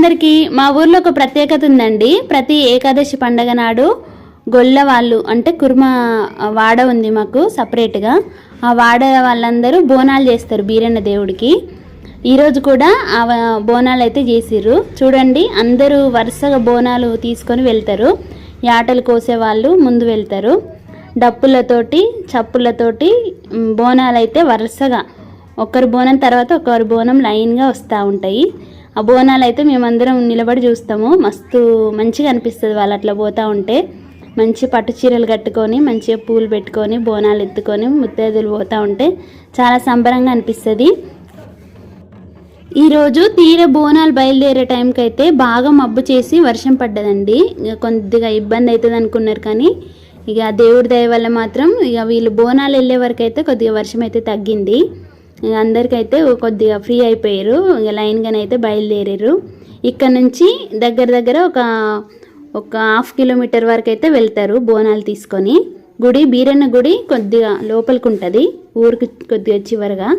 అందరికీ మా ఊర్లో ఒక ప్రత్యేకత ఉందండి. ప్రతి ఏకాదశి పండగ నాడు గొల్ల వాళ్ళు అంటే కుర్మ వాడ ఉంది మాకు సపరేట్గా. ఆ వాడ వాళ్ళందరూ బోనాలు చేస్తారు బీరన్న దేవుడికి. ఈరోజు కూడా ఆ బోనాలు అయితే చేసిర్రు. చూడండి, అందరూ వరుసగా బోనాలు తీసుకొని వెళ్తారు. యాటలు కోసేవాళ్ళు ముందు వెళ్తారు. డప్పులతోటి చప్పులతోటి బోనాలు అయితే వరుసగా ఒకరి బోనం తర్వాత ఒకరి బోనం లైన్గా వస్తూ ఉంటాయి. ఆ బోనాలు అయితే మేమందరం నిలబడి చూస్తాము. మస్తు మంచిగా అనిపిస్తుంది వాళ్ళు అట్లా పోతూ ఉంటే. మంచి పట్టు చీరలు కట్టుకొని మంచిగా పూలు పెట్టుకొని బోనాలు ఎత్తుకొని ముత్తైదులు పోతూ ఉంటే చాలా సంబరంగా అనిపిస్తుంది. ఈరోజు తీర బోనాలు బయలుదేరే టైంకి అయితే బాగా మబ్బు చేసి వర్షం పడ్డదండి. కొద్దిగా ఇబ్బంది అవుతుంది అనుకున్నారు, కానీ ఇక దేవుడి దయ వల్ల మాత్రం ఇక వీళ్ళు బోనాలు వెళ్ళే వరకు అయితే కొద్దిగా వర్షం అయితే తగ్గింది. అందరికైతే కొద్దిగా ఫ్రీ అయిపోయారు. ఇక లైన్గానే అయితే బయలుదేరారు. ఇక్కడ నుంచి దగ్గర ఒక 1/2 కిలోమీటర్ వరకు అయితే వెళ్తారు బోనాలు తీసుకొని. గుడి బీరన్న గుడి కొద్దిగా లోపలికి ఉంటుంది, ఊరికి కొద్దిగా చివరగా.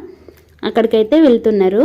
అక్కడికైతే వెళ్తున్నారు.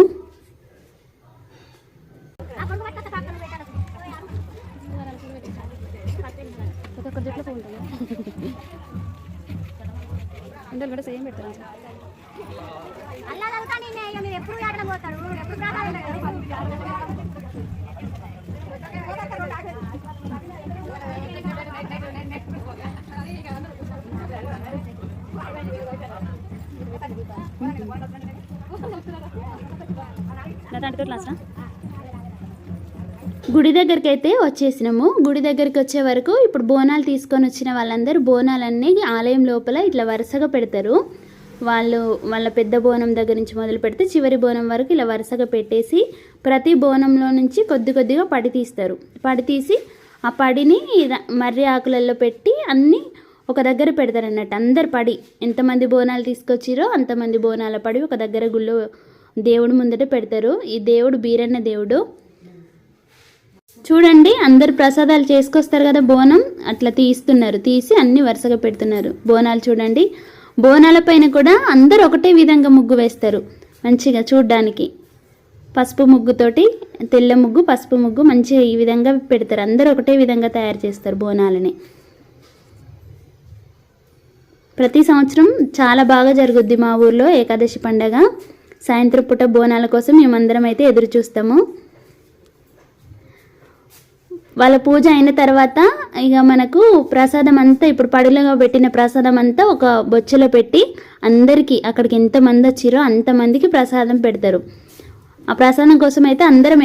గుడి దగ్గరికి అయితే వచ్చేసినాము. గుడి దగ్గరికి వచ్చే వరకు ఇప్పుడు బోనాలు తీసుకొని వచ్చిన వాళ్ళందరూ బోనాలన్నీ ఆలయం లోపల ఇట్లా వరుసగా పెడతారు. వాళ్ళ పెద్ద బోనం దగ్గర నుంచి మొదలు పెడితే చివరి బోనం వరకు ఇలా వరుసగా పెట్టేసి ప్రతి బోనంలో నుంచి కొద్దిగా పడి తీస్తారు. పడి తీసి ఆ పడిని మర్రి ఆకులలో పెట్టి అన్నీ ఒక దగ్గర పెడతారు అన్నట్టు. అందరు పడి ఎంతమంది బోనాలు తీసుకొచ్చిరో అంతమంది బోనాల పడి ఒక దగ్గర గుళ్ళో దేవుడు ముందట పెడతారు. ఈ దేవుడు బీరన్న దేవుడు. చూడండి, అందరు ప్రసాదాలు చేసుకొస్తారు కదా, బోనం అట్లా తీస్తున్నారు. తీసి అన్ని వరుసగా పెడుతున్నారు. బోనాలు చూడండి, బోనాల పైన కూడా అందరు ఒకటే విధంగా ముగ్గు వేస్తారు మంచిగా చూడ్డానికి. పసుపు ముగ్గుతోటి తెల్ల ముగ్గు పసుపు ముగ్గు మంచిగా ఈ విధంగా పెడతారు. అందరూ ఒకటే విధంగా తయారు చేస్తారు బోనాలని. ప్రతి సంవత్సరం చాలా బాగా జరుగుద్ది మా ఊర్లో ఏకాదశి పండగ. సాయంత్రం పూట బోనాల కోసం మేమందరం అయితే ఎదురు చూస్తాము. వాళ్ళ పూజ అయిన తర్వాత ఇక మనకు ప్రసాదం అంతా ఇప్పుడు పడిలో పెట్టిన ప్రసాదం అంతా ఒక బొచ్చెలో పెట్టి అందరికీ అక్కడికి ఎంతమంది వచ్చిరో అంతమందికి ప్రసాదం పెడతారు. ఆ ప్రసాదం కోసం అయితే అందరం